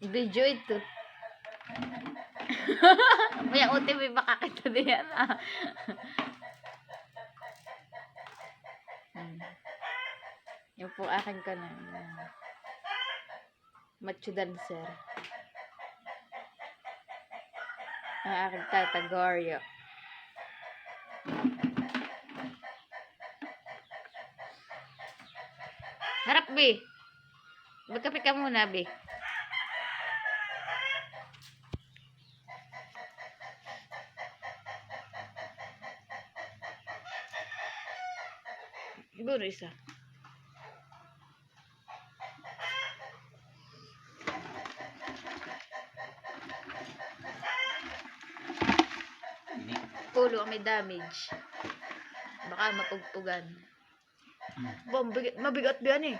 Video ito. May OTV baka kita diyan. Yung po akin ka na. Macho dancer. Ang aking tata Goryo. Harap, Bi. Magkape ka muna, Bi. Siguro isa. Pulo may damage. Baka mapugpugan. Mabigat yan eh.